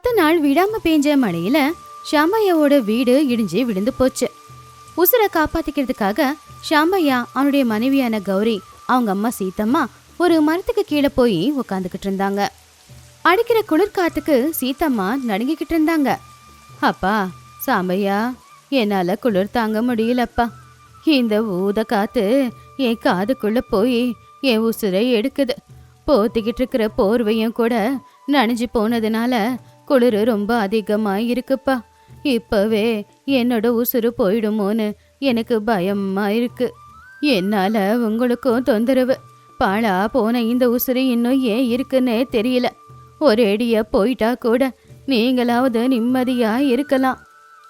அடுத்த நாள் விடாம பேஞ்ச மழையில ஷாம்பையாவோட வீடு இடிஞ்சு விழுந்து போச்சு. உசுரை காப்பாத்திக்கிறதுக்காக ஷாம்பையா அவனுடைய மனைவியான கௌரி அவங்க அம்மா சீத்தம்மா ஒரு மரத்துக்கு கீழே போய் உக்காந்துக்கிட்டு இருந்தாங்க. அடிக்கிற குளிர்காத்துக்கு சீத்தம்மா நடுங்கிக்கிட்டு இருந்தாங்க. அப்பா சாம்பையா, என்னால குளிர் தாங்க முடியலப்பா. இந்த ஊத காத்து என் காதுக்குள்ள போய் என் உசுரை எடுக்குது. போத்திக்கிட்டு இருக்கிற போர்வையும் கூட நனைஞ்சு போனதுனால குளிர் ரொம்ப அதிகமா இருக்குப்பா. இப்பவே என்னோட உசுறு போயிடுமோன்னு எனக்கு பயமா இருக்கு. என்னால உங்களுக்கும் தொந்தரவு. பாழா போன இந்த உசுறு இன்னும் ஏன் இருக்குன்னே தெரியல. ஒரேடியா போயிட்டா கூட நீங்களாவது நிம்மதியா இருக்கலாம்.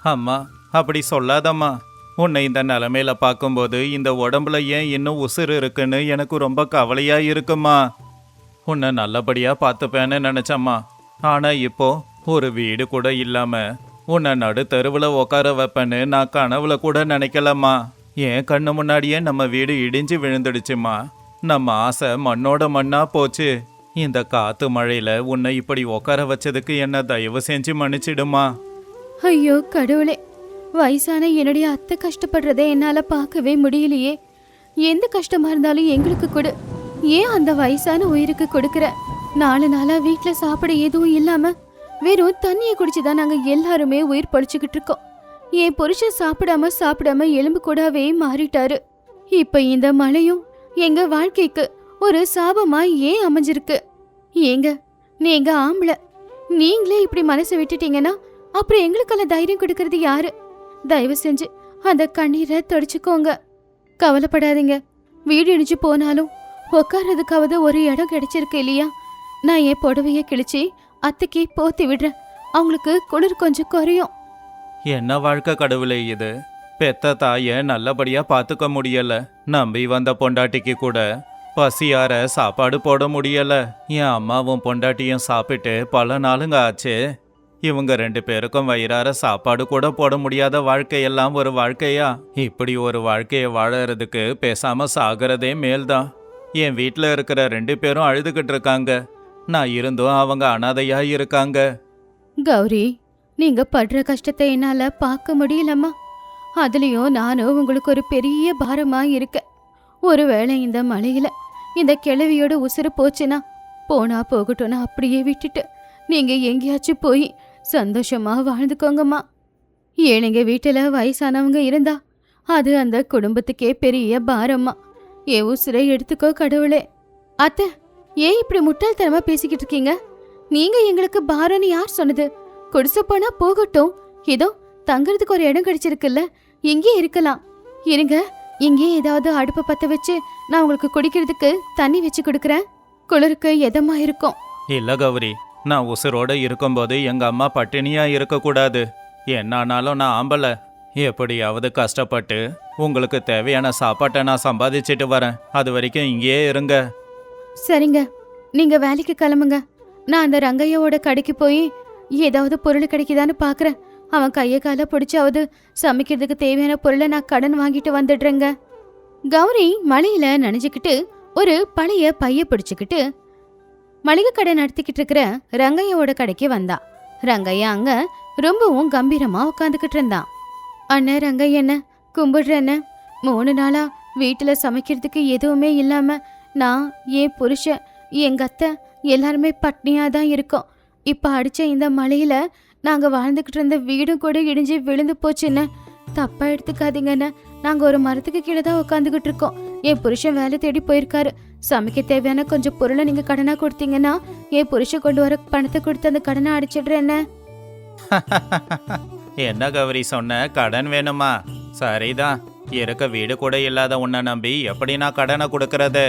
அம்மா அப்படி சொல்லாதம்மா. உன்னை இந்த நிலைமையில பார்க்கும்போது இந்த உடம்புல ஏன் இன்னும் உசுறு இருக்குன்னு எனக்கு ரொம்ப கவலையா இருக்குமா. உன்னை நல்லபடியா பார்த்துப்பேன்னு நினைச்சம்மா. ஆனா இப்போ ஒரு வீடு கூட இல்லாம உன்னை நடு தெருவில் உட்கார வைப்பேன்னு நான் கனவுல கூட நினைக்கலம்மா. என் கண்ணு முன்னாடியே நம்ம வீடு இடிஞ்சு விழுந்துடுச்சுமா. நம்ம ஆசை மண்ணோட மண்ணா போச்சு. இந்த காத்து மழையில உன்னை இப்படி உட்கார வச்சதுக்கு என்ன தயவு செஞ்சு மன்னிச்சிடுமா. ஐயோ கடவுளே, வயசான என்னுடைய அத்தை கஷ்டப்படுறதை என்னால பார்க்கவே முடியலையே. எந்த கஷ்டமா இருந்தாலும் எங்களுக்கு கொடு. ஏன் அந்த வயசான உயிருக்கு கொடுக்கற? 4 நாளா வீட்டுல சாப்பிட எதுவும் இல்லாம வெறும் தண்ணியை குடிச்சுதான் நாங்க எல்லாருமே உயிர் பழிச்சுக்கிட்டு இருக்கோம். என் புருஷன் சாப்பிடாம எலும்பு கூடவே மாறிட்டாரு. இப்ப இந்த மழையும் எங்க வாழ்க்கைக்கு ஒரு சாபமா ஏன் அமைஞ்சிருக்கு? ஏங்க நீங்க ஆம்பளை, நீங்களே இப்படி மனசை விட்டுட்டீங்கன்னா அப்புறம் எங்களுக்கெல்லாம் தைரியம் கொடுக்கறது யாரு? தயவு செஞ்சு அந்த கண்ணீரை தொடச்சுக்கோங்க. கவலைப்படாதீங்க. வீடு இடிச்சு போனாலும் உட்கார்றதுக்காவது ஒரு இடம் கிடைச்சிருக்கு இல்லையா? நான் என் புடவைய கிழிச்சு அத்தைக்கு போத்தி விடுறேன். அவங்களுக்கு குளிர் கொஞ்சம் குறையும். என்ன வாழ்க்கை கடவுளே இது. பெத்த தாய நல்லபடியா பார்த்துக்க முடியல. நம்பி வந்த பொண்டாட்டிக்கு கூட பசியார சாப்பாடு போட முடியல. என் அம்மாவும் பொண்டாட்டியும் சாப்பிட்டு பல நாளுங்க ஆச்சு. இவங்க 2 பேருக்கும் வயிறார சாப்பாடு கூட போட முடியாத வாழ்க்கையெல்லாம் ஒரு வாழ்க்கையா? இப்படி ஒரு வாழ்க்கையை வாழறதுக்கு பேசாம சாகிறதே மேல்தான். என் வீட்டில் இருக்கிற 2 பேரும் அழுதுகிட்டு இருக்காங்க. நான் இருந்தும் அவங்க அனாதையா இருக்காங்க. கௌரி, நீங்க படுற கஷ்டத்தை என்னால பார்க்க முடியலம்மா. அதுலயும் நானும் உங்களுக்கு ஒரு பெரிய பாரமா இருக்கேன். ஒருவேளை இந்த மழையில இந்த கிழவியோட உசுறு போச்சுன்னா போனா போகட்டும்னா அப்படியே விட்டுட்டு நீங்க எங்கேயாச்சும் போய் சந்தோஷமா வாழ்ந்துக்கோங்கம்மா. ஏழைங்க வீட்டுல வயசானவங்க இருந்தா அது அந்த குடும்பத்துக்கே பெரிய பாரம்மா. என் உசுரை எடுத்துக்கோ கடவுளே. அத்தை, ஏன் இப்படி முட்டாள்தனமா பேசிக்கிட்டு இருக்கீங்க? நீங்க எங்களுக்கு பாரம்னு யார் சொன்னது? குடிசை போனா போகட்டும். இதோ தங்கறதுக்கு ஒரு இடம் கிடைச்சிருக்குல்ல, இங்கே இருக்கலாம். இருங்க, இங்கே ஏதாவது அடுப்பை பத்த வச்சு நான் உங்களுக்கு குடிக்கிறதுக்கு தண்ணி வச்சு கொடுக்குறேன். குளிருக்கு எதமா இருக்கும். இல்ல கௌரி, நான் உசுரோட இருக்கும்போது எங்க அம்மா பட்டினியா இருக்கக்கூடாது. என்னானாலும் நான் ஆம்பளை. எப்படியாவது கஷ்டப்பட்டு உங்களுக்கு தேவையான சாப்பாட்டை நான் சம்பாதிச்சுட்டு வரேன். அது வரைக்கும் இங்கேயே இருங்க. சரிங்க, நீங்க வேலைக்கு கிளம்புங்க. நான் அந்த ரங்கையோட கடைக்கு போய் ஏதாவது பொருள் கிடைக்குதான்னு பாக்குறேன். அவன் கையை காலை பிடிச்சாவது சமைக்கிறதுக்கு தேவையான பொருளை நான் கடன் வாங்கிட்டு வந்துடுறேங்க. கௌரி மழையில நனைஞ்சுக்கிட்டு ஒரு பழைய பைய பிடிச்சுக்கிட்டு மளிகை கடை நடத்திக்கிட்டு இருக்கிற ரங்கையோட கடைக்கு வந்தா. ரங்கையா அங்க ரொம்பவும் கம்பீரமா உட்காந்துக்கிட்டு இருந்தான். அண்ணன் ரங்கையண்ண கும்பிடுறேன்னு 3 நாளா வீட்டுல சமைக்கிறதுக்கு எதுவுமே இல்லாம நான், என் புருஷன், எங்க அத்தை எல்லாருமே பட்னியா தான் இருக்கோம். இப்ப அடிச்ச இந்த மழையில நாங்க வாழ்ந்துகிட்டு இருந்த வீடும் கூட இடிஞ்சு விழுந்து போச்சுன்னு தப்பா எடுத்துக்காதீங்கன்னு. நாங்க ஒரு மரத்துக்கு கீழே தான் உட்காந்துக்கிட்டு இருக்கோம். என் புருஷன் வேலை தேடி போயிருக்காரு. சமைக்க தேவையான கொஞ்சம் பொருளை நீங்க கடனா கொடுத்தீங்கன்னா என் புருஷன் கொண்டு வர பணத்தை கொடுத்து அந்த கடனை அடிச்சிடுறேன்னு. என்ன கௌரி சொன்ன, கடன் வேணுமா? சரிதான், இருக்க வீடு கூட இல்லாத உன்னை நம்பி எப்படி நான் கடனை கொடுக்கறது?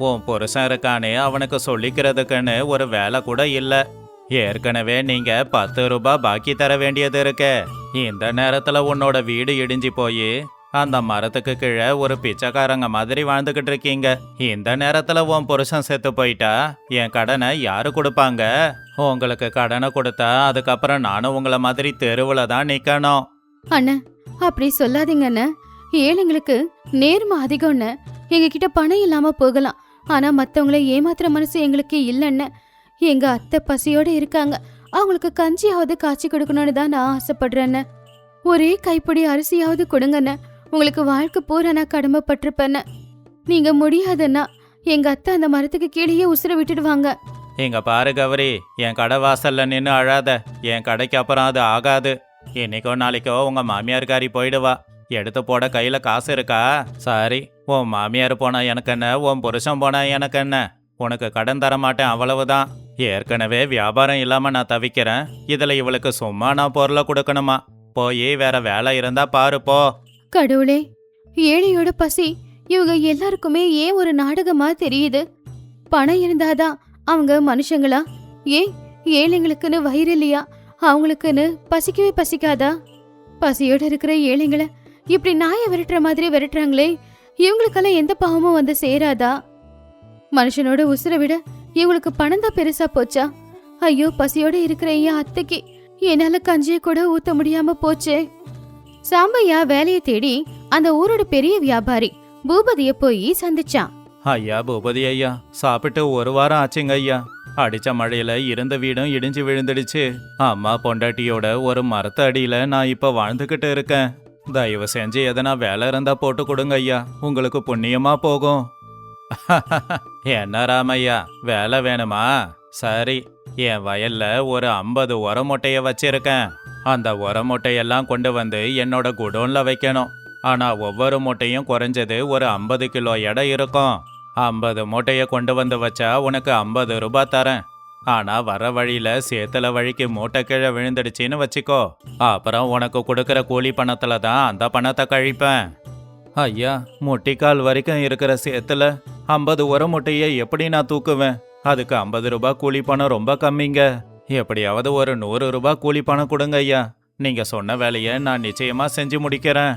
உன் புருஷன் இருக்கானே, அவனுக்கு சொல்லிக்கிறதுக்குன்னு ஒரு வேலை கூட இல்லை. ஏற்கனவே நீங்க 10 ரூபாய் பாக்கி தர வேண்டியது இருக்கு. இந்த நேரத்துல உன்னோட வீடு இடிஞ்சு போய் அந்த மரத்துக்கு கீழே ஒரு பிச்சைக்காரங்க மாதிரி வாழ்ந்துகிட்டு இருக்கீங்க. இந்த நேரத்துல உன் புருஷன் செத்து போயிட்டா என் கடனை யாரு கொடுப்பாங்க? உங்களுக்கு கடனை கொடுத்தா அதுக்கப்புறம் நானும் உங்களை மாதிரி தெருவுல தான் நிக்கணும். அண்ணன் அப்படி சொல்லாதீங்கன்னு. ஏழைங்களுக்கு நேர்மை அதிகம்னு. எங்க கிட்ட பணம் இல்லாம போகலாம், ஆனா மத்தவங்களை ஏமாத்துற மனசு எங்களுக்கு இல்லைன்னு. எங்க அத்தை பசியோட இருக்காங்க. அவங்களுக்கு கஞ்சியாவது காய்ச்சி கொடுக்கணும்னு தான் நான் ஆசைப்படுறேன்னு. ஒரே கைப்பிடி அரிசியாவது கொடுங்கண்ணே. உங்களுக்கு வாழ்க்கை பூரா நான் கடமைப்பட்டிருப்பேன்னு. நீங்க முடியாதுன்னா எங்க அத்தை அந்த மரத்துக்கு கீழேயே உசுர விட்டுடுவாங்க. இங்க பாரு கௌரி, என் கடை வாசல்ல நின்று அழாத. என் கடைக்கு அப்புறம் அது ஆகாது. இன்னைக்கோ நாளைக்கோ உங்க மாமியார்காரி போயிடுவா. எடுத்து போட கையில காசு இருக்கா? சரி, உன் மாமியார் போனா எனக்கு என்ன, உன் புருஷன் போனா எனக்கு என்ன? உனக்கு கடன் தர மாட்டேன், அவ்வளவுதான். ஏற்கனவே வியாபாரம் இல்லாம நான் தவிக்கிறேன். இதுல இவளுக்கு சும்மா நான் பொருளை கொடுக்கணுமா? போய் வேற வேலை இருந்தா பாரு போ. கடவுளே, ஏழையோட பசி இவங்க எல்லாருக்குமே ஏன் ஒரு நாடகமா தெரியுது? பணம் இருந்தாதான் அவங்க மனுஷங்களா? ஏன் ஏழைங்களுக்குன்னு வயிறு இல்லையா? அவங்களுக்குன்னு பசிக்கவே பசிக்காதா? பசியோட இருக்கிற ஏழைங்களை இப்படி நாயை விரட்டுற மாதிரி விரட்டுறாங்களே, இவங்களுக்கெல்லாம் எந்த பாவமும் வந்து சேராதா? மனுஷனோட உசுரை விட இவங்களுக்கு பணம் தான் பெருசா போச்சா? ஐயோ, பசியோட இருக்கிற என் அத்தைக்கு என்னால கஞ்சியை கூட ஊத்த முடியாம போச்சே. சாம்பையா வேலையை தேடி அந்த ஊரோட பெரிய வியாபாரி பூபதிய போய் சந்திச்சான். ஐயா பூபதி ஐயா, சாப்பிட்டு ஒரு வாரம் ஆச்சுங்க ஐயா. அடிச்ச மழையில இருந்த வீடும் இடிஞ்சு விழுந்துடுச்சு. அம்மா பொண்டாட்டியோட ஒரு மரத்து அடியில நான் இப்ப வாழ்ந்துகிட்டு இருக்கேன். தயவு செஞ்சு எதனா வேலை இருந்தா போட்டு கொடுங்க ஐயா, உங்களுக்கு புண்ணியமா போகும். என்ன ராமையா, வேலை வேணுமா? சரி, என் வயல்ல ஒரு 50 உர மூட்டைய வச்சிருக்கேன். அந்த உர மூட்டையெல்லாம் கொண்டு வந்து என்னோட குடோன்ல வைக்கணும். ஆனா ஒவ்வொரு மூட்டையும் குறைஞ்சது ஒரு 50 கிலோ எடை இருக்கும். 50 மூட்டைய கொண்டு வந்து வச்சா உனக்கு 50 ரூபாய் தரேன். ஆனா வர வழியில சேத்துல வழிக்கு மூட்டை கீழே விழுந்துடுச்சின்னு வச்சுக்கோ. அப்புறம் உனக்கு கொடுக்கற கூலி பணத்துல தான் அந்த பணத்தை கழிப்பேன். ஐயா, முட்டிக்கால் வரைக்கும் இருக்கிற சேத்துல 50 உர மூட்டையை எப்படி நான் தூக்குவேன்? அதுக்கு 50 ரூபாய் கூலி பணம் ரொம்ப கம்மிங்க. எப்படியாவது ஒரு 100 ரூபாய் கூலி பணம் கொடுங்க ஐயா. நீங்க சொன்ன வேலையை நான் நிச்சயமா செஞ்சு முடிக்கிறேன்.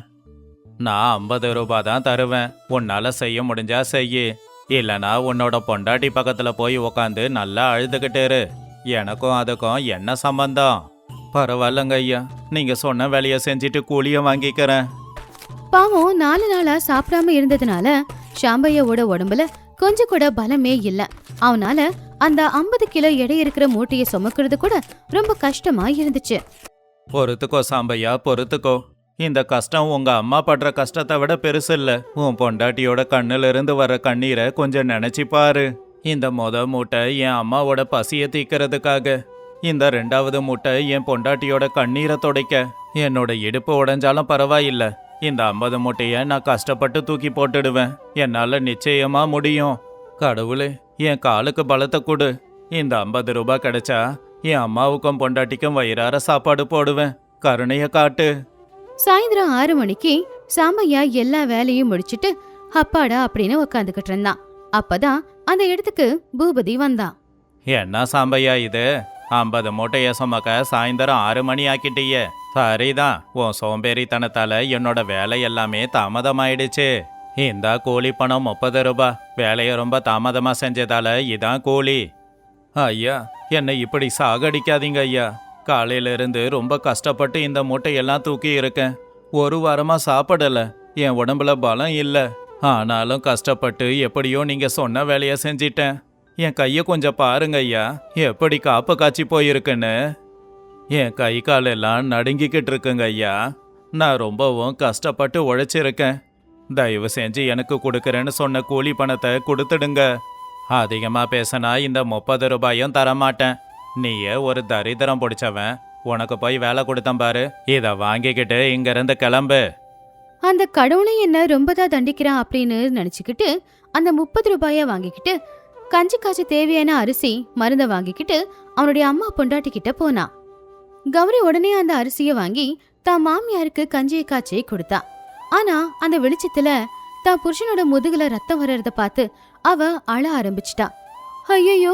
நான் 50 ரூபாய் தான் தருவேன். உன்னால செய்ய முடிஞ்சா செய்யு. இல்லனா உன்னோட பொண்டாட்டி பக்கத்துல போய் உக்காந்து நல்லா அழுதுகிட்டு இரு. எனக்கும் அதுக்கும் என்ன சம்பந்தம்? பரவாயில்லங்க ஐயா, நீங்க சொன்ன வேலையை செஞ்சுட்டு கூலிய வாங்கிக்கிறேன். பாவம் 4 நாளா சாப்பிடாம இருந்ததுனால சாம்பையாவோட உடம்புல கொஞ்சம் கூட பலமே இல்ல. அவனால அந்த 50 கிலோ எடை இருக்கிற மூட்டையை சுமக்கிறது கூட ரொம்ப கஷ்டமா இருந்துச்சு. பொறுத்துக்கோ சாம்பையா, பொறுத்துக்கோ. இந்த கஷ்டம் உங்க அம்மா படுற கஷ்டத்தை விட பெருசு இல்ல. உன் பொண்டாட்டியோட கண்ணுல இருந்து வர கண்ணீரை கொஞ்சம் நினைச்சு பாரு. இந்த மூட்டை என் அம்மாவோட பசியை தீக்கிறதுக்காக, இந்த 2வது மூட்டை என் பொண்டாட்டியோட கண்ணீரை துடைக்க. என்னோட இடுப்பு உடைஞ்சாலும் பரவாயில்ல, இந்த 50 மூட்டைய நான் கஷ்டப்பட்டு தூக்கி போட்டுடுவேன். என்னால நிச்சயமா முடியும். கடவுளே, என் காலுக்கு பலத்தை கொடு. இந்த 50 ரூபாய் கிடைச்சா என் அம்மாவுக்கும் பொண்டாட்டிக்கும் வயிறார சாப்பாடு போடுவேன். கருணைய காட்டு. சாயந்தரம் 6 மணிக்கு சாம்பையா எல்லா வேலையும் முடிச்சிட்டு அப்பாடா அப்படின்னு உக்காந்துக்கிட்டு இருந்தான். அப்பதான் அந்த இடத்துக்கு பூபதி வந்தான். என்ன சாம்பையா இது? 50 மூட்டைய சுமக்க சாயந்தரம் 6 மணி ஆக்கிட்டியே. சரிதான், உன் சோம்பேறித்தனத்தால என்னோட வேலை எல்லாமே தாமதமாயிடுச்சு. இந்தா கூலி பணம் 30 ரூபாய். வேலையை ரொம்ப தாமதமா செஞ்சதால இதான் கூலி. ஐயா, என்னை இப்படி சாகடிக்காதீங்க ஐயா. காலையில இருந்து ரொம்ப கஷ்டப்பட்டு இந்த மூட்டையெல்லாம் தூக்கி இருக்கேன். ஒரு வாரமா சாப்பிடல. என் உடம்புல பலம் இல்ல. ஆனாலும் கஷ்டப்பட்டு எப்படியோ நீங்க சொன்ன வேலையை செஞ்சிட்டேன். என் கைய கொஞ்சம் பாருங்க ஐயா, எப்படி காப்பு காய்ச்சி போயிருக்குன்னு. என் கை காலெல்லாம் நடுங்கிக்கிட்டு இருக்குங்க ஐயா. நான் ரொம்பவும் கஷ்டப்பட்டு உழைச்சிருக்கேன். தயவு செஞ்சு எனக்கு கொடுக்கறேன்னு சொன்ன கூலி பணத்தை கொடுத்துடுங்க. அதிகமா பேசினா இந்த 30 ரூபாயும் தரமாட்டேன். நீயே ஒரு தரித்திரம் பிடிச்சவன். உனக்கு போய் வேலை கொடுத்தேன் பாரு. இதை வாங்கிக்கிட்டு இங்க இருந்து கிளம்பு. அந்த கடவுளை என்ன ரொம்பதான் தண்டிக்கிறான் அப்படின்னு நினைச்சுக்கிட்டு அந்த 30 ரூபாய வாங்கிக்கிட்டு கஞ்சி காய்ச்ச தேவையான அரிசி மருந்தை வாங்கிக்கிட்டு அவனுடைய அம்மா பொண்டாட்டி கிட்ட போனான். கௌரி உடனே அந்த அரிசிய வாங்கி தான் மாமியாருக்கு கஞ்சியை காய்ச்சி கொடுத்தா. ஆனா அந்த வெளிச்சத்துல தான் புருஷனோட முதுகுல ரத்தம் வர்றத பார்த்து அவ அழ ஆரம்பிச்சிட்டா. ஐயோ,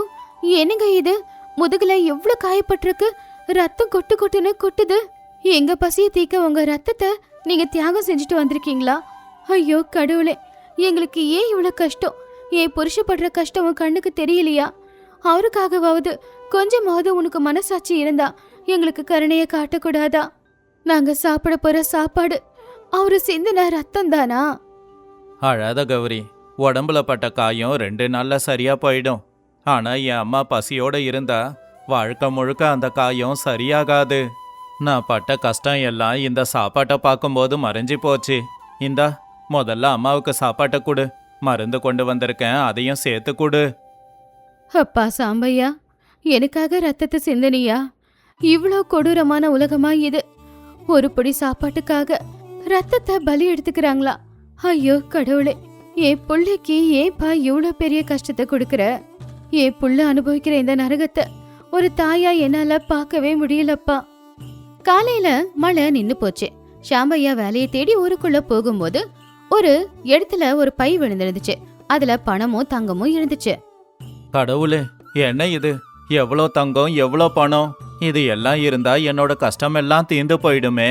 என்னங்க இது? முதுகுல எவ்வளவு காயப்பட்டிருக்கு. ரத்தம் கொட்டு கொட்டுன்னு கொட்டுது. எங்க பசிய தீக்க உங்க ரத்தத்தை நீங்க தியாகம் செஞ்சுட்டு வந்திருக்கீங்களா? ஐயோ கடவுளே, எங்களுக்கு ஏன் இவ்வளவு கஷ்டம்? என் புருஷப்படுற கஷ்டம் உன் கண்ணுக்கு தெரியலையா? அவருக்காகவாவது கொஞ்சமாவது உனக்கு மனசாட்சி இருந்தா எங்களுக்கு கருணைய காட்டக்கூடாதா? நாங்க சாப்பிட போற சாப்பாடு அவரு சிந்தின ரத்தம் தானா? அழாத கௌரி, உடம்புல பட்ட காயம் 2 நாள்ல சரியா போயிடும். ஆனா என் அம்மா பசியோட இருந்தா வாழ்க்கை முழுக்க அந்த காயம் சரியாகாது. நான் பட்ட கஷ்டம் எல்லாம் இந்த சாப்பாட்டை பார்க்கும்போது மறைஞ்சு போச்சு. இந்தா முதல்ல அம்மாவுக்கு சாப்பாட்டை கொடு. மருந்து கொண்டு வந்திருக்கேன், அதையும் சேர்த்து கொடு. அப்பா சாம்பையா, எனக்காக ரத்தத்தை சிந்தனியா? இவ்வளோ கொடூரமான உலகமா இது? ஒரு பொடி சாப்பாட்டுக்காக ரத்தத்தை பலி எடுத்துக்கிறாங்களா? ஐயோ கடவுளே, என் புள்ளைக்கு ஏன்பா இவ்வளோ பெரிய கஷ்டத்தை கொடுக்குற? என் புள்ள அனுபவிக்கிற இந்த நரகத்தை ஒரு தாயா என்னால பார்க்கவே முடியலப்பா. காலையில மழை நின்னு போச்சு. சாம்பையா வேலையை தேடி ஊருக்குள்ள போகும்போது ஒரு இடத்துல ஒரு பை விழுந்துருந்துச்சு. அதுல பணமும் தங்கமும் இருந்துச்சு. கடவுளே, என்ன இது? எவ்வளோ தங்கம், எவ்வளோ பணம்! இது எல்லாம் இருந்தா என்னோட கஷ்டமெல்லாம் தீர்ந்து போயிடுமே.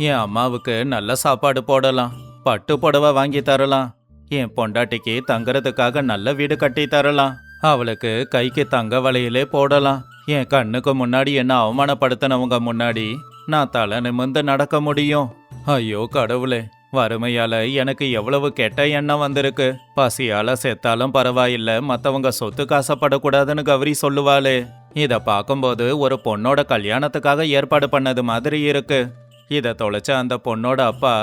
என் அம்மாவுக்கு நல்ல சாப்பாடு போடலாம், பட்டு புடவை வாங்கி தரலாம், என் பொண்டாட்டிக்கு தங்குறதுக்காக நல்ல வீடு கட்டி தரலாம், அவளுக்கு கைக்கு தங்க வளையலே போடலாம். என் கண்ணுக்கு முன்னாடி என்ன அவமானப்படுத்தினவங்க முன்னாடி நான் தலை நிமிர்ந்து நடக்க முடியும். ஐயோ கடவுளே, வறுமையால எனக்கு எவ்வளவு கெட்ட எண்ணம் வந்திருக்கு. பசியால செத்தாலும் பரவாயில்ல, மத்தவங்க சொத்துக்கு ஆசைப்படக்கூடாதுன்னு கௌரி சொல்லுவாளே. இத பார்க்கும்போது ஒரு பொண்ணோட கல்யாணத்துக்காக ஏற்பாடு பண்ணது மாதிரி இருக்கு. இத தொலைச்ச அந்த பொண்ணோட அப்பா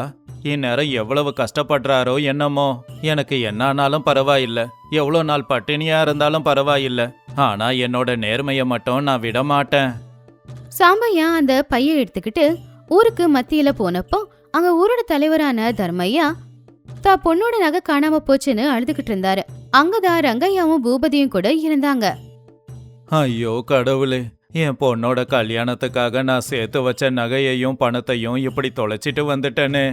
இந்நேரம் எவ்வளவு கஷ்டப்படுறாரோ என்னமோ. எனக்கு என்ன ஆனாலும் பரவாயில்ல, எவ்வளோ நாள் பட்டினியா இருந்தாலும் பரவாயில்ல, ஆனா என்னோட நேர்மையை மட்டும் நான் விட மாட்டேன். சாம்பையா அந்த பைய எடுத்துக்கிட்டு ஊருக்கு மத்தியில போனப்போ அங்க ஊரோட தலைவரான தர்மையா தான் பொண்ணோட நகை காணாம போச்சுன்னு அழுதுகிட்டு இருந்தாரு. அங்கதான் ரங்கையாவும் பூபதியும் கூட இருந்தாங்க. ஐயோ கடவுளே, என் பொண்ணோட கல்யாணத்துக்காக நான் சேர்த்து வச்ச நகையையும் பணத்தையும் இப்படி தொலைச்சிட்டு வந்துட்டேனே.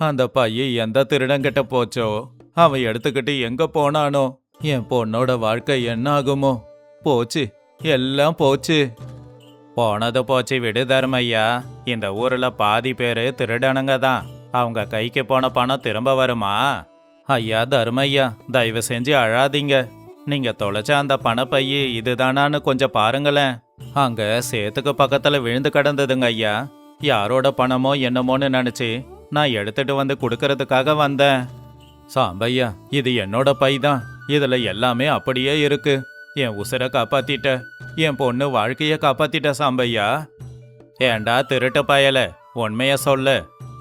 அந்த பையன் எந்த திருடங்கிட்ட போச்சோ, அவன் எடுத்துக்கிட்டு எங்க போனானோ? என் பொண்ணோட வாழ்க்கை என்ன ஆகுமோ? போச்சு, எல்லாம் போச்சு. போனது போச்சு விடு தர்மையா. இந்த ஊர்ல பாதி பேரு திருடனுங்க தான். அவங்க கைக்கு போன பணம் திரும்ப வருமா? ஐயா தர்மையா, தயவு செஞ்சு அழாதீங்க. நீங்க தொலைச்ச அந்த பணப்பைய இதுதானான்னு கொஞ்சம் பாருங்களேன். அங்க சேத்துக்கு பக்கத்துல விழுந்து கிடந்ததுங்க ஐயா. யாரோட பணமோ என்னமோன்னு நினைச்சு நான் எடுத்துட்டு வந்து கொடுக்கறதுக்காக வந்தேன். சாம்பையா, இது என்னோட பை தான். இதுல எல்லாமே அப்படியே இருக்கு. என் உசுரை காப்பாத்திட்ட, என் பொண்ணு வாழ்க்கைய காப்பாத்திட்ட சாம்பையா. ஏண்டா திருட்டு பயல, உண்மைய சொல்லு.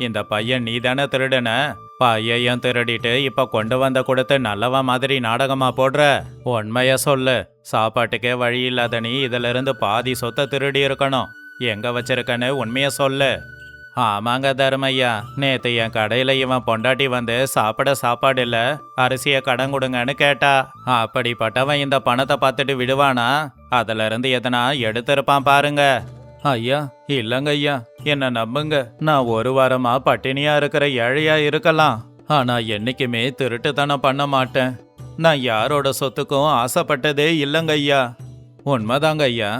இந்த பையன் நீ தானே திருடன? பையன் திருடிட்டு இப்ப கொண்டு வந்த கொடுத்து நல்லவ மாதிரி நாடகமா போடுற? உண்மைய சொல்லு. சாப்பாட்டுக்கே வழி இல்லாத நீ இதுல இருந்து பாதி சொத்தை திருடி இருக்கணும். எங்க வச்சிருக்கன்னு உண்மைய சொல்லு. ஆமாங்க தர்மையா, நேத்து என் கடையில இவன் பொண்டாட்டி வந்து சாப்பிட சாப்பாடு இல்ல, அரிசிய கடன் கொடுங்கன்னு கேட்டா. அப்படிப்பட்டவன் இந்த பணத்தை பார்த்துட்டு விடுவானா? அதுல இருந்து எதனா எடுத்திருப்பான் பாருங்க. ஐயா இல்லங்க ஐயா, என்ன நம்புங்க. நான் ஒரு வாரமா பட்டினியா இருக்கிற ஏழையா இருக்கலாம், ஆனா என்னைக்குமே திருட்டுத்தனம் பண்ண மாட்டேன். நான் யாரோட சொத்துக்கும் ஆசைப்பட்டதே இல்லங்க ஐயா. உண்மைதாங்க ஐயா.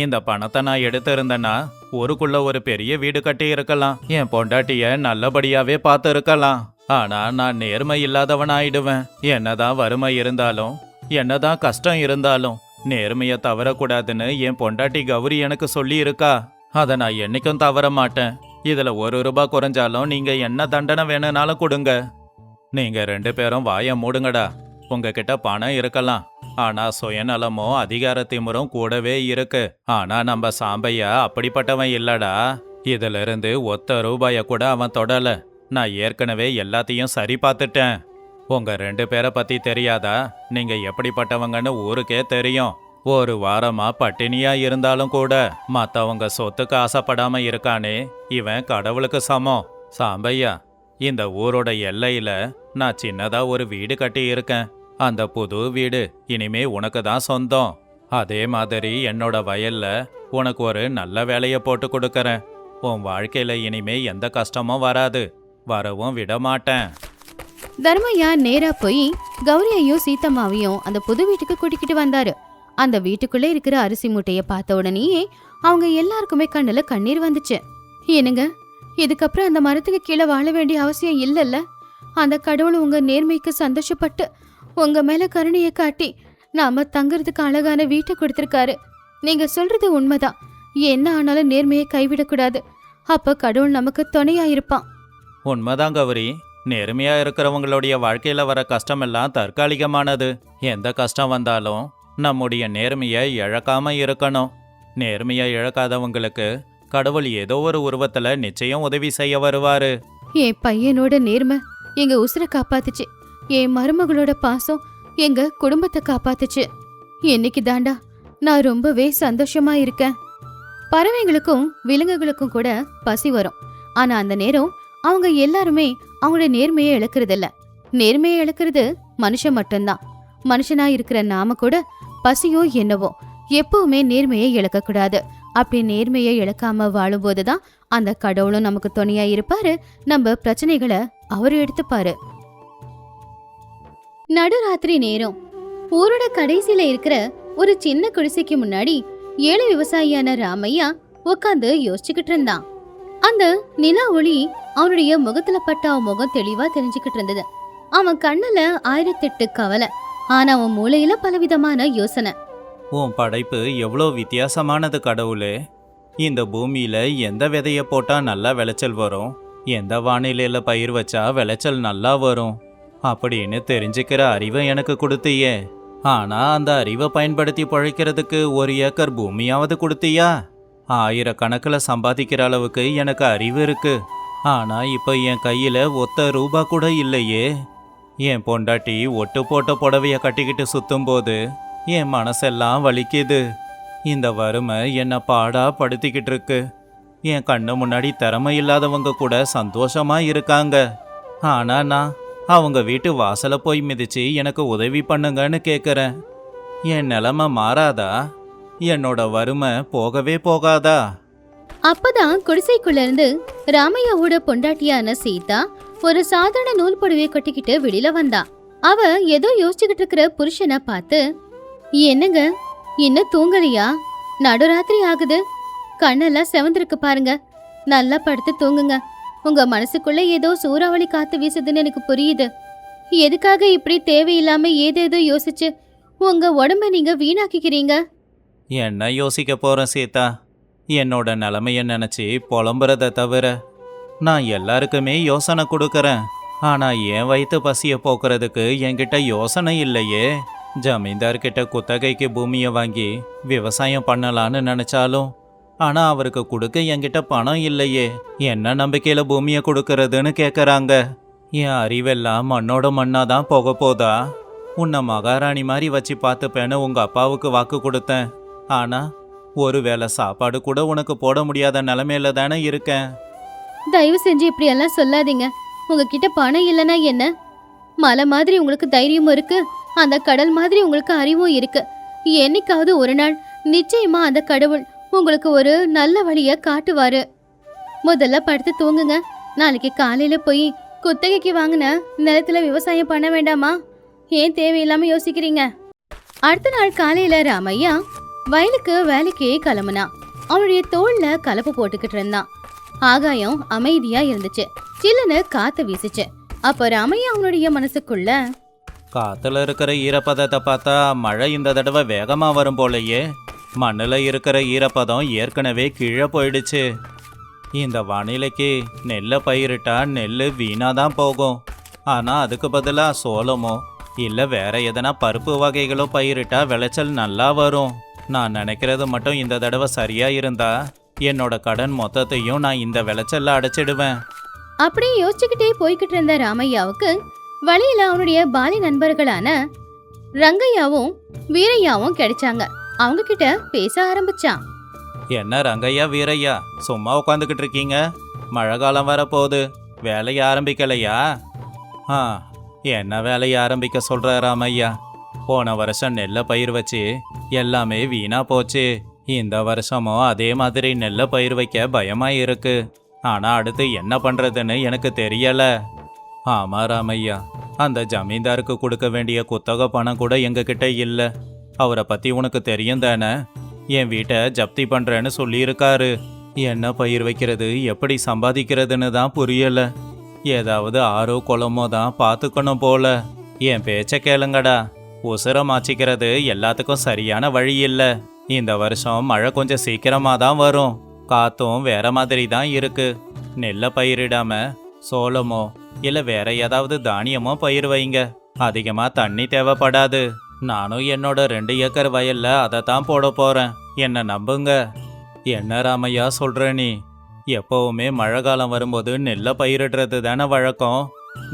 இந்த பணத்தை நான் எடுத்திருந்தேன்னா ஊருக்குள்ள ஒரு பெரிய வீடு கட்டி இருக்கலாம், என் பொண்டாட்டிய நல்லபடியாவே பார்த்து இருக்கலாம். ஆனா நான் நேர்மை இல்லாதவன் ஆயிடுவேன். என்னதான் வறுமை இருந்தாலும், என்னதான் கஷ்டம் இருந்தாலும் நேர்மைய தவறக்கூடாதுன்னு என் பொண்டாட்டி கௌரி எனக்கு சொல்லி இருக்கா. அதை நான் என்னைக்கும் தவற மாட்டேன். இதுல ₹1 குறைஞ்சாலும் நீங்க என்ன தண்டனை வேணும்னாலும் கொடுங்க. நீங்க 2 பேரும் வாய மூடுங்கடா. உங்ககிட்ட பணம் இருக்கலாம், ஆனா சுயநலமோ அதிகார திமிரும் கூடவே இருக்கு. ஆனா நம்ம சாம்பையா அப்படிப்பட்டவன் இல்லடா. இதுல இருந்து ₹1 கூட அவன் தொடல. நான் ஏற்கனவே எல்லாத்தையும் சரி பார்த்துட்டேன். உங்க 2 பேரை பத்தி தெரியாதா? நீங்க எப்படிப்பட்டவங்கன்னு ஊருக்கே தெரியும். ஒரு வாரமா பட்டினியா இருந்தாலும் கூட மத்தவங்க சொத்துக்கு ஆசைப்படாம இருக்கானே, இவன் கடவுளுக்கு சமம். சாம்பையா, இந்த ஊரோட எல்லையில நான் சின்னதா ஒரு வீடு கட்டி இருக்கேன். அந்த புது வீடு இனிமே உனக்கு தான் சொந்தம். அதே மாதிரி என்னோட வயல்ல உனக்கு ஒரு நல்ல வேலையை போட்டு கொடுக்கறேன். உன் வாழ்க்கையில இனிமே எந்த கஷ்டமும் வராது, வரவும் விட மாட்டேன். தர்மையா நேரா போய் கௌரியையும் சீத்தம்மாவையும் அந்த புது வீட்டுக்கு கூட்டிக்கிட்டு வந்தாரு. அந்த வீட்டுக்குள்ளே இருக்கிற அரிசி மூட்டைய பார்த்த உடனேயே அவங்க எல்லாருக்குமே கண்ணுல கண்ணீர் வந்துச்சு. என்னங்க, இதுக்கப்புறம் அந்த மரத்துக்கு கீழே வாழ வேண்டிய அவசியம் இல்லைல்ல? அந்த கடவுள் உங்க நேர்மைக்கு சந்தோஷப்பட்டு உங்க மேல கருணையை காட்டி நாம தங்கறதுக்கு அழகான வீட்டை கொடுத்திருக்காரு. நீங்க சொல்றது உண்மைதான். என்ன ஆனாலும் நேர்மையை கைவிடக்கூடாது. அப்ப கடவுள் நமக்கு துணையா இருப்பான். உண்மைதான் கௌரி. நேர்மையா இருக்கிறவங்களுடைய வாழ்க்கையில வர கஷ்டமெல்லாம் தற்காலிகமானது. எந்த கஷ்டம் வந்தாலும் நம்முடைய நேர்மையை இழக்காம இருக்கணும். நேர்மையா இழக்காதவங்களுக்கு கடவுள் ஏதோ ஒரு உருவத்துல நிச்சயம் உதவி செய்ய வருவாரு. என் பையனோட நேர்மை எங்க உசுரை காப்பாத்துச்சு. என் மருமகளோட பாசம் எங்க குடும்பத்தை காப்பாத்துச்சு. இன்னைக்கு தாண்டா நான் ரொம்பவே சந்தோஷமா இருக்கேன். பறவைங்களுக்கும் விலங்குகளுக்கும் கூட பசி வரும். ஆனா அந்த நேரம் அவங்க எல்லாருமே அவங்களோட நேர்மையை இழக்கிறதில்ல. நேர்மையை இழக்கிறது மனுஷன் மட்டும்தான். மனுஷனா இருக்கிற நாம கூட பசியோ என்னவோ எப்பவுமே நேர்மையை இழக்கக்கூடாது. அப்படி நேர்மையை இழக்காம வாழும்போதுதான் அந்த கடவுளும் நமக்கு துணையா இருப்பாரு. நம்ம பிரச்சனைகளை அவரு எடுத்துப்பாரு. நடுராத்திரி நேரம் ஊரோட கடைசியில இருக்கிற ஒரு சின்ன குடிசைக்கு முன்னாடி ஏழை விவசாயியான ராமையா உட்காந்து யோசிச்சுக்கிட்டு இருந்தான். அந்த நிலா ஒளி அவனுடைய முகத்துல பட்ட அவன் முகம் தெளிவா தெரிஞ்சுக்கிட்டு இருந்தது. அவன் கண்ணுல 1008 கவலை, ஆனா அவன் மூளையில பலவிதமான யோசனை. உன் படைப்பு எவ்வளோ வித்தியாசமானது கடவுளே. இந்த பூமியில எந்த விதைய போட்டா நல்லா விளைச்சல் வரும், எந்த வானிலையில பயிர் வச்சா விளைச்சல் நல்லா வரும் அப்படின்னு தெரிஞ்சுக்கிற அறிவை எனக்கு கொடுத்தியே. ஆனா அந்த அறிவை பயன்படுத்தி பழைக்கிறதுக்கு 1 ஏக்கர் பூமியாவது கொடுத்தியா? 1000கணக்கில் சம்பாதிக்கிற அளவுக்கு எனக்கு அறிவு இருக்கு. ஆனா இப்ப என் கையில ஒத்த ரூபா கூட இல்லையே. என் பொண்டாட்டி ஒட்டு போட்ட புடவைய கட்டிக்கிட்டு சுத்தும்போது என் மனசெல்லாம் வலிக்குது. இந்த வறுமை என்னை பாடா படுத்திக்கிட்டு இருக்கு. என் கண்ணு முன்னாடி திறமை இல்லாதவங்க கூட சந்தோஷமா இருக்காங்க. ஆனா நான் அவங்க வீட்டு வாசலை போய் மிதிச்சு எனக்கு உதவி பண்ணுங்கன்னு கேட்குறேன். என் நிலைமை மாறாதா? என்னோட வறுமை போகவே போகாதா? அப்பதான் குடிசைக்குள்ள இருந்து ராமையாவோட பொண்டாட்டியான சீதா ஒரு சாதாரண நூல் புடவையை கட்டிக்கிட்டு வெளியில வந்தா. அவ ஏதோ யோசிச்சுக்கிட்டு இருக்கிற புருஷனை பார்த்து, என்னங்க இன்னும் தூங்கலையா? நடுராத்திரி ஆகுது, கண்ணெல்லாம் செவந்திருக்கு பாருங்க. நல்லா படுத்து தூங்குங்க. உங்க மனசுக்குள்ள ஏதோ சூறாவளி காத்து வீசுதுன்னு எனக்கு புரியுது. எதுக்காக இப்படி தேவையில்லாம ஏதேதோ யோசிச்சு உங்க உடம்ப நீங்க வீணாக்கிக்கிறீங்க? என்ன யோசிக்க போறேன் சீதா? என்னோட நிலைமைய நினைச்சு புலம்புறத தவிர நான் எல்லாருக்குமே யோசனை கொடுக்கறேன். ஆனா என் வயிற்று பசிய போக்குறதுக்கு என்கிட்ட யோசனை இல்லையே. ஜமீன்தார்கிட்ட குத்தகைக்கு பூமியை வாங்கி விவசாயம் பண்ணலான்னு நினைச்சாலும் ஆனா அவருக்கு கொடுக்க என்கிட்ட பணம் இல்லையே. என்ன நம்பிக்கையில பூமியை கொடுக்கறதுன்னு கேட்கறாங்க. என் அறிவெல்லாம் மண்ணோட மண்ணாதான் போக போதா? உன்னை மகாராணி மாதிரி வச்சு பார்த்துப்பேன்னு உங்க அப்பாவுக்கு வாக்கு கொடுத்தேன். ஆனா ஒருவேளை சாப்பாடு கூட உனக்கு போட முடியாத நிலைமையில தானே இருக்கேன். தயவு செஞ்சு இப்படி எல்லாம் சொல்லாதீங்க. உங்ககிட்ட பணம் இல்லைன்னா என்ன? மலை மாதிரி உங்களுக்கு தைரியமும் இருக்கு, அந்த கடல் மாதிரி உங்களுக்கு அறிவும் இருக்கு. என்னைக்காவது ஒரு நாள் நிச்சயமா அந்த கடவுள் உங்களுக்கு ஒரு நல்ல வழிய காட்டுவாரு. முதல்ல படுத்து தூங்குங்க. நாளைக்கு காலையில போய் குத்தகைக்கு வாங்கின நிலத்துல விவசாயம் பண்ண வேண்டாமா? ஏன் தேவையில்லாம யோசிக்கிறீங்க? அடுத்த நாள் காலையில ராமையா வயலுக்கு வேலைக்கே கிளம்புனா. அவனுடைய தோல்ல கலப்பு போட்டுக்கிட்டு இருந்தான். ஆகாயம் அமைதியா இருந்துச்சு. சில்லுன்னு காத்து வீசுச்சு. அப்ப ராமையா அவனுடைய மனசுக்குள்ள, காத்துல இருக்கிற ஈரப்பதத்தை பார்த்தா மழை இந்த தடவை வேகமா வரும் போலயே. மண்ணுல இருக்கிற ஈரப்பதம் ஏற்கனவே கீழே போயிடுச்சு. இந்த வானிலைக்கு நெல்லை பயிரிட்டா நெல் வீணாதான் போகும். ஆனா அதுக்கு பதிலா சோளமோ இல்ல வேற எதனா பருப்பு வகைகளோ பயிரிட்டா விளைச்சல் நல்லா வரும். நான் நினைக்கிறது மட்டும் இந்த தடவை சரியா இருந்தா என்னோட கடன் மொத்தத்தையும் நான் இந்த விளைச்சல்ல அடைச்சிடுவேன். அப்படியே யோசிச்சுக்கிட்டே போய்கிட்டு இருந்த ராமையாவுக்கு வழியில அவனுடைய பாலி நண்பர்களான ரங்கையாவும் வீரையாவும் கிடைச்சாங்க. அவங்க கிட்ட பேச ஆரம்பிச்சான். என்ன ரங்கையா வீரையா சும்மா உட்காந்துக்கிட்டு இருக்கீங்க? மழை காலம் வரப்போகுது, வேலையை ஆரம்பிக்கலையா? என்ன வேலையை ஆரம்பிக்க சொல்ற ராமையா? போன வருஷம் நெல்லை பயிர் வச்சு எல்லாமே வீணா போச்சு. இந்த வருஷமும் அதே மாதிரி நெல்லை பயிர் வைக்க பயமா இருக்கு. ஆனா அடுத்து என்ன பண்றதுன்னு எனக்கு தெரியல. ஆமா ராமையா, அந்த ஜமீன்தாருக்கு கொடுக்க வேண்டிய குத்தகை பணம் கூட எங்ககிட்ட இல்லை. அவரை பத்தி உனக்கு தெரியும் தானே? என் வீட்டை ஜப்தி பண்றேன்னு சொல்லியிருக்காரு. என்ன பயிர் வைக்கிறது, எப்படி சம்பாதிக்கிறதுன்னு தான் புரியல. ஏதாவது ஆறோ குளமோ தான் பார்த்துக்கணும் போல. என் பேச்ச கேளுங்கடா. உசுர மாச்சிக்கிறது எல்லாத்துக்கும் சரியான வழி இல்லை. இந்த வருஷம் மழை கொஞ்சம் சீக்கிரமா தான் வரும். காத்தும் வேற மாதிரி தான் இருக்கு. நெல்லை பயிரிடாம சோளமோ இல்ல வேற ஏதாவது தானியமோ பயிர் வைங்க. அதிகமா தண்ணி தேவைப்படாது. நானும் என்னோட 2 ஏக்கர் வயல்ல அதை தான் போட போறேன். என்ன நம்புங்க. என்ன ராமையா சொல்ற நீ? எப்பவுமே மழை காலம் வரும்போது நெல்லை பயிரிடுறது தானே வழக்கம்.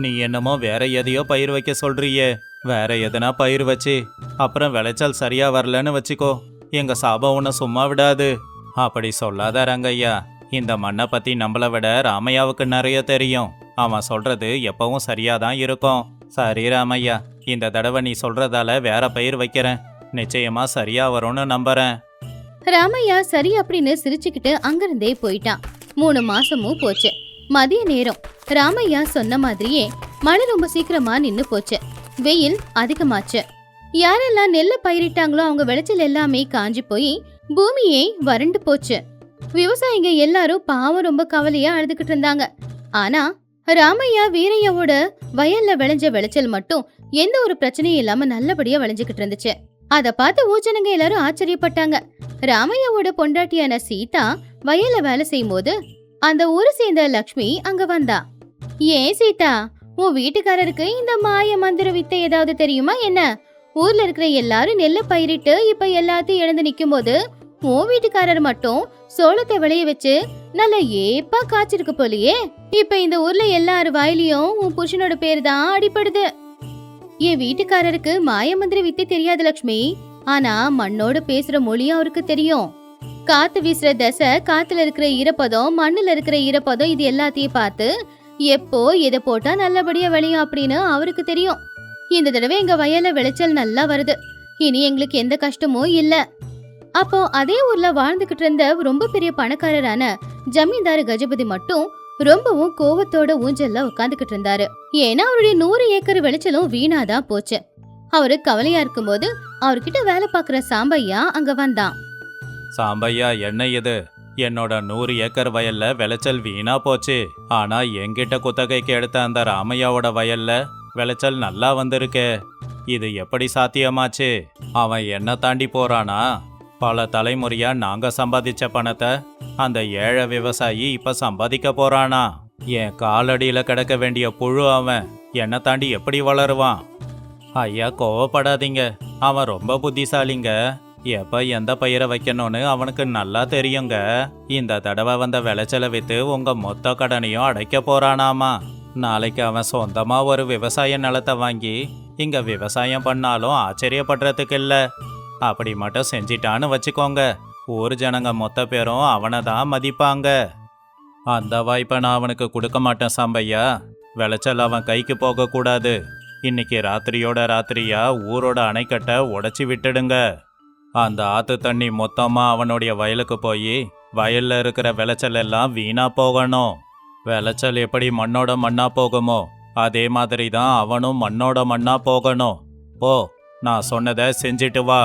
நீ என்னமோ வேற எதையோ பயிர் வைக்க சொல்றியே. வேற எதனா பயிர் வச்சு அப்புறம் விளைச்சல் சரியா வரலன்னு வச்சுக்கோ, எங்க சாபம் உன்னை சும்மா விடாது. அப்படி சொல்லாத ரங்கையா. இந்த மண்ணை பத்தி நம்மளை விட ராமையாவுக்கு நிறைய தெரியும். அவன் சொல்றது எப்பவும் சரியாதான் இருக்கும். சரி ராமையா, இந்த தடவை நீ சொல்றதால வேற பயிர் வைக்கிறேன். நிச்சயமா சரியா வரும்னு நம்புறேன். ராமையா சரி அப்படின்னு சிரிச்சுக்கிட்டு அங்கிருந்தே போயிட்டான். 3 மாசமும் போச்சு. மதிய நேரம். ராமையா சொன்ன மாதிரியே மழை ரொம்ப சீக்கிரமா நின்னு போச்சு. வெயில் அதிகமாச்சு. யாரெல்லாம் நெல்ல பயிரிட்டாங்களோ அவங்க விளைச்சல் எல்லாமே காஞ்சி போய் பூமியே வறண்டு போச்சு. விவசாயிங்க எல்லாரும் பாவம் ரொம்ப கவலையா அழுதுகிட்டு இருந்தாங்க. ஆனா ராமையா வீரையாவோட வயல்ல விளைஞ்ச விளைச்சல் மட்டும் எந்த ஒரு பிரச்சனையும் இல்லாம நல்லபடியா விளைஞ்சுகிட்டு இருந்துச்சு. அத பார்த்து ஊச்சனங்க எல்லாரும் ஆச்சரியப்பட்டாங்க. ராமையாவோட பொண்டாட்டியான சீதா வயல்ல வேலை செய்யும் போது அந்த ஊரை சேர்ந்த லக்ஷ்மி அங்க வந்தா. ஏன் சீதா, உன் வீட்டுக்காரருக்கு இந்த மாய மந்திர வித்தை ஏதாவது தெரியுமா என்ன? ஊர்ல இருக்கிற எல்லாரும் நெல்ல பயிரிட்டு இப்ப எல்லாத்தையும் இழந்து நிக்கும் போது உன் வீட்டுக்காரர் மட்டும் சோளத்தை விளைய வச்சு நல்ல ஏப்பா காய்ச்சிருக்கு போலியே. இப்ப இந்த ஊர்ல எல்லாரு வாயிலையும் உன் புருஷனோட பேரு தான் அடிப்படுது. என் வீட்டுக்காரருக்கு மாயமந்திர வித்தை தெரியாது லக்ஷ்மி. ஆனா மண்ணோட பேசுற மொழியும் அவருக்கு தெரியும். காத்து வீசுற தசை, காத்துல இருக்கிற ஈரப்பதம், மண்ணுல இருக்கிற ஈரப்பதம், இது எல்லாத்தையும் பார்த்து எப்போ எதை போட்டா நல்லபடியா விளையும் அப்படின்னு அவருக்கு தெரியும். இந்த தடவை எங்க வயல்ல விளைச்சல் நல்லா வருது. இனி எங்களுக்கு எந்த கஷ்டமும் இல்ல. அப்போ அதே ஊர்ல வாழ்ந்துகிட்டு இருந்த ரொம்ப பெரிய பணக்காரரான ஜமீன்தார் கஜபதி மட்டும் ரொம்பவும் கோவத்தோட ஊஞ்சல்ல உட்காந்துக்கிட்டு இருந்தாரு. ஏன்னா அவருடைய 100 ஏக்கர் விளைச்சலும் வீணாதான் போச்சு. அவரு கவலையா இருக்கும்போது அவர்கிட்ட வேலை பாக்குற சாம்பையா அங்க வந்தான். சாம்பையா, என்ன இது? என்னோட 100 ஏக்கர் வயல்ல விளைச்சல் வீணா போச்சு. ஆனா என்கிட்ட குத்தகைக்கு எடுத்த அந்த ராமையாவோட வயல்ல விளைச்சல் நல்லா வந்திருக்கே. இது எப்படி சாத்தியமாச்சு? அவன் என்ன தாண்டி போறானா? பல தலைமுறையா நாங்க சம்பாதிச்ச பணத்தை அந்த ஏழை விவசாயி இப்ப சம்பாதிக்க போறானா? என் காலடியில கிடக்க வேண்டிய புழு அவன் என்ன தாண்டி எப்படி வளருவான்? ஐயா, கோவப்படாதீங்க. அவன் ரொம்ப புத்திசாலிங்க. எப்ப எந்த பயிரை வைக்கணும்னு அவனுக்கு நல்லா தெரியுங்க. இந்த தடவை வந்த விளைச்சலை வித்து உங்க மொத்த கடனையும் அடைக்க போறானாமா. நாளைக்கு அவன் சொந்தமா ஒரு விவசாய நிலத்தை வாங்கி இங்க விவசாயம் பண்ணாலும் ஆச்சரியப்படுறதுக்கு இல்ல. அப்படி மட்டும் செஞ்சிட்டான்னு வச்சுக்கோங்க, ஊர் ஜனங்க மொத்த பேரும் அவனை தான் மதிப்பாங்க. அந்த வாய்ப்பை நான் அவனுக்கு கொடுக்க மாட்டேன் சாம்பையா. விளைச்சல் அவன் கைக்கு போகக்கூடாது. இன்னைக்கு ராத்திரியோட ராத்திரியா ஊரோட அணைக்கட்டை உடைச்சி விட்டுடுங்க. அந்த ஆத்து தண்ணி மொத்தமா அவனுடைய வயலுக்கு போய் வயல்ல இருக்கிற விளைச்சல் எல்லாம் வீணா போகணும். விளைச்சல் எப்படி மண்ணோட மண்ணா போகுமோ அதே மாதிரி தான் அவனும் மண்ணோட மண்ணா போகணும். போ, நான் சொன்னதை செஞ்சிட்டு வா.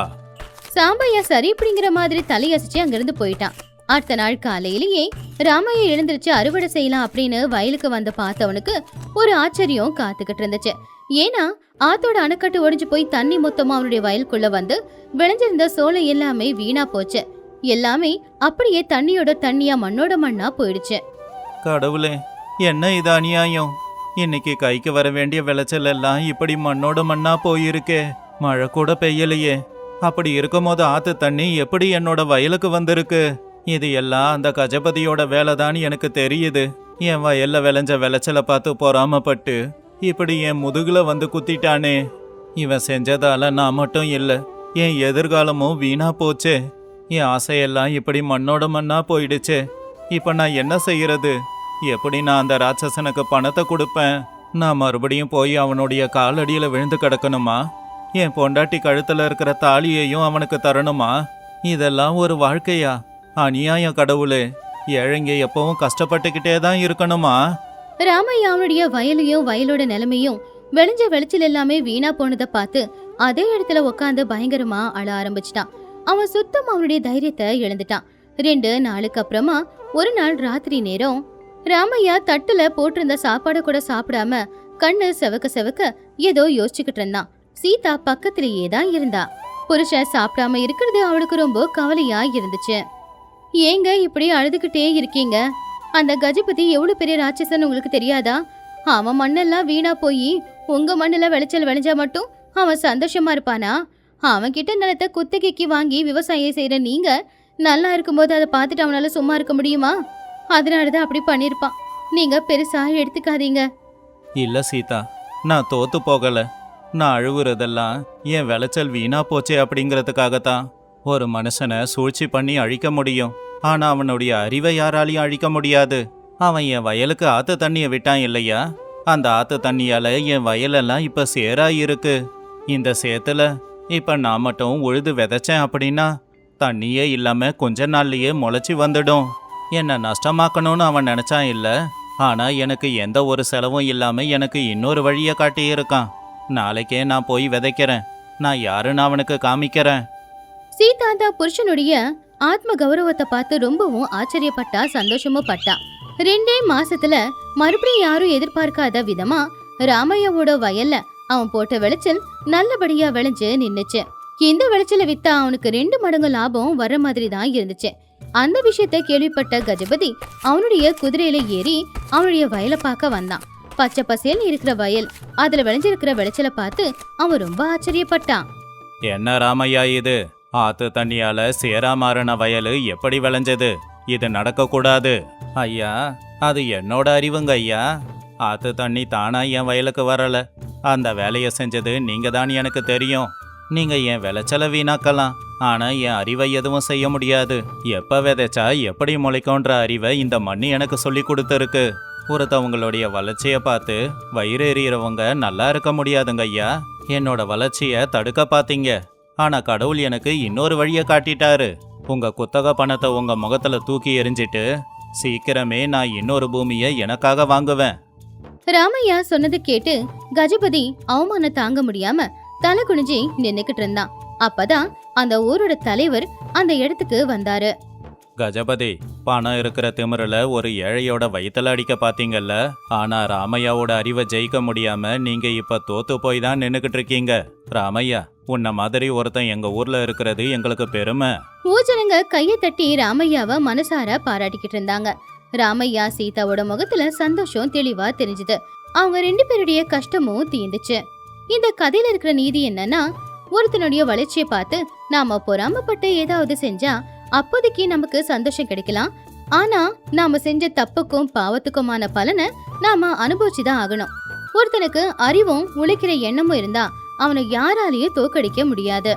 சாம்பையா சரி அப்படிங்கிற மாதிரி தலையசிச்சு அங்கிருந்து போயிட்டான். அடுத்த நாள் காலையிலேயே ராமையா எழுந்திருச்சு அறுவடை செய்யலாம் அப்படின்னு வயலுக்கு வந்து பார்த்தவனுக்கு ஒரு ஆச்சரியம் காத்துக்கிட்டு இருந்துச்சு. ஏன்னா ஆத்தோட அணைக்கட்டு ஒடிஞ்சு போய் தண்ணி மொத்தமா அவனுடைய வயலுக்குள்ள வந்து விளைஞ்சிருந்த சோளம் எல்லாமே வீணா போச்சு. எல்லாமே அப்படியே தண்ணியோட தண்ணியா மண்ணோட மண்ணா போயிடுச்சு. கடவுளே, என்ன இது அநியாயம்! இன்னைக்கு கைக்கு வர வேண்டிய விளைச்சல் எல்லாம் இப்படி மண்ணோட மண்ணா போயிருக்கே. மழை கூட பெய்யலையே. அப்படி இருக்கும்போது ஆத்து தண்ணி எப்படி என்னோட வயலுக்கு வந்திருக்கு? இது எல்லாம் அந்த கஜபதியோட வேலைதான் எனக்கு தெரியுது. என் வயல்ல விளைஞ்ச விளைச்சலை பார்த்து பொறாமப்பட்டு இப்படி என் முதுகுல வந்து குத்திட்டானே. இவன் செஞ்சதால நான் மட்டும் இல்லை, என் எதிர்காலமும் வீணா போச்சே. என் ஆசையெல்லாம் இப்படி மண்ணோட மண்ணா போயிடுச்சே. இப்ப நான் என்ன செய்யறது? எப்படி நான் அந்த ராட்சசனுக்கு பணத்தை கொடுப்பேன்? நான் மறுபடியும் போய் அவனுடைய காலடியில விழுந்து கிடக்கணுமா? என் பொண்டாட்டி கழுத்துல இருக்கிற தாலியையும் அவனுக்கு தரணுமா? இதெல்லாம் ஒரு வாழ்க்கையா? அநியாயம் கடவுளே. ஏழைங்க எப்பவும் கஷ்டப்பட்டுக்கிட்டே தான் இருக்கணுமா? ராமையா அவனுடைய வயலையும் வயலோட நிலைமையும் விளைஞ்ச விளைச்சல் எல்லாமே வீணா போனதை பார்த்து அதே இடத்துல உட்காந்து பயங்கரமா அழ ஆரம்பிச்சிட்டான். அவன் சுத்தம் அவனுடைய தைரியத்தை இழந்துட்டான். 2 நாளுக்கு அப்புறமா ஒரு நாள் ராத்திரி நேரம் ராமையா தட்டுல போட்டிருந்த சாப்பாடு கூட சாப்பிடாம கண்ணு செவக்க செவக்க ஏதோ யோசிச்சுக்கிட்டு இருந்தான். சீதா பக்கத்திலேயே தான் இருந்தா. புருஷன் சாப்பிடாம இருக்கிறது அவளுக்கு ரொம்ப கவலையா இருந்துச்சு. ஏங்க இப்படி அழுதுகிட்டே இருக்கீங்க? அந்த கஜபதி எவ்வளவு பெரிய ராட்சசன் உங்களுக்கு தெரியாதா? அவன் மண்ணெல்லாம் வீணா போய் உங்க மண்ணுல விளைச்சல் விளைஞ்சா மட்டும் அவன் சந்தோஷமா இருப்பானா? அவன்கிட்ட நிலத்தை குத்தகைக்கு வாங்கி விவசாயம் செய்யற நீங்க நல்லா இருக்கும்போது அதை பார்த்துட்டு அவனால சும்மா இருக்க முடியுமா? அதனாலதான் அப்படி பண்ணிருப்பான். நீங்க பெருசா எடுத்துக்காதீங்க. இல்ல சீதா, நான் தோத்து போகல. நான் அழுவுறதெல்லாம் என் விளைச்சல் வீணா போச்சே அப்படிங்கிறதுக்காகத்தான். ஒரு மனுஷனை சூழ்ச்சி பண்ணி அழிக்க முடியும், ஆனா அவனுடைய அறிவை யாராலையும் அழிக்க முடியாது. அவன் என் வயலுக்கு ஆத்து தண்ணியை விட்டான் இல்லையா? அந்த ஆத்து தண்ணியால என் வயலெல்லாம் இப்ப சேரா இருக்கு. இந்த சேத்துல இப்ப நான் மட்டும் உழுது விதைச்சேன் அப்படின்னா தண்ணியே இல்லாம கொஞ்ச நாள்லயே முளைச்சி வந்துடும். என்ன நஷ்டமாக்கணும்னு அவன் நினைச்சான் இல்ல, ஆனா எனக்கு எந்த ஒரு செலவும் இல்லாம எனக்கு இன்னொரு வழிய காட்டியிருக்கான். நாளைக்கே நான் போய் விதைக்கிறேன். நான் யாருன்னு அவனுக்கு காமிக்கிறேன். சீதா தான் புருஷனுடைய ஆத்ம கௌரவத்தை பார்த்து ரொம்பவும் ஆச்சரியப்பட்டா, சந்தோஷமும் பட்டா. 2 மாசத்துல மறுபடியும் யாரும் எதிர்பார்க்காத விதமா ராமையாவோட வயல்ல அவன் போட்ட விளைச்சல் நல்லபடியா விளைஞ்சு நின்னுச்சு. இந்த விளைச்சலை வித்தா அவனுக்கு 2 மடங்கு லாபம் வர்ற மாதிரி தான் இருந்துச்சு. அந்த விஷயத்த கேள்விப்பட்ட கஜபதி அவனுடைய குதிரையில ஏறி அவனுடைய வயலை பார்க்க வந்தான். பச்சை பசேல்னு இருக்கிற வயல், அதுல விளைஞ்சிருக்கிற விளைச்சலை பார்த்து அவன் ரொம்ப ஆச்சரியப்பட்டான். என்ன ராமையா இது? ஆத்து தண்ணியால சேரா மாறின வயலு எப்படி விளைஞ்சது? இது நடக்கக்கூடாது. ஐயா, அது என்னோட அறிவுங்க ஐயா. ஆத்து தண்ணி தானா என் வயலுக்கு வரல. அந்த வேலையை செஞ்சது நீங்க தான் எனக்கு தெரியும். நீங்க என் விளைச்சலை வீணாக்கலாம், ஆனா என் அறிவை எதுவும் செய்ய முடியாது. எப்ப விதைச்சா எப்படி முளைக்கும்ன்ற அறிவை இந்த மண்ணு எனக்கு சொல்லி கொடுத்துருக்கு. ஒருத்தவங்களுடைய வளர்ச்சியை பார்த்து வயிறு எறிகிறவங்க நல்லா இருக்க முடியாதுங்க ஐயா. என்னோட வளர்ச்சியை தடுக்க பார்த்தீங்க, ஆனா கடவுள் எனக்கு இன்னொரு வழியை காட்டிட்டாரு. உங்க குத்தகை பணத்தை உங்க முகத்துல தூக்கி எறிஞ்சிட்டு சீக்கிரமே நான் இன்னொரு பூமியை எனக்காக வாங்குவேன். ராமையா சொன்னது கேட்டு கஜபதி அவமானம் தாங்க முடியாம தலை குனிஞ்சி நின்னுக்கிட்டு இருந்தான். அப்பதான் அந்த ஊரோட தலைவர் அந்த இடத்துக்கு வந்தாரு. கஜபதி, பணம் இருக்கிற திமிரில் ஒரு ஏழையோட வயிற்றுல அடிக்க பார்த்தீங்கல்ல, ஆனா ராமையாவோட அறிவை ஜெயிக்க முடியாம நீங்க இப்ப தோத்து போய் தான் நின்னுக்கிட்டு இருக்கீங்க. ராமையா, உன்ன மாதிரி ஒருத்தன் எங்க ஊர்ல இருக்கிறது எங்களுக்கு பெருமை. ஊஜனங்க கையை தட்டி ராமையாவை மனசார பாராட்டிக்கிட்டு இருந்தாங்க. ராமையா சீதாவோட முகத்துல சந்தோஷம் தெளிவா தெரிஞ்சுது. அவங்க 2 பேருடைய கஷ்டமும் தீந்துச்சு. இந்த கதையில இருக்கிற நீதி என்னன்னா, ஒருத்தனுடைய வளர்ச்சியை பார்த்து நாம பொறாமப்பட்டு ஏதாவது செஞ்சா அப்போதைக்கு நமக்கு சந்தோஷம் கிடைக்கலாம். ஆனா நாம செஞ்ச தப்புக்கும் பாவத்துக்குமான பலனை நாம அனுபவிச்சுதான் ஆகணும். ஒருத்தனுக்கு அறிவும் உழைக்கிற எண்ணமும் இருந்தா அவனை யாராலையும் தோக்கடிக்க முடியாது.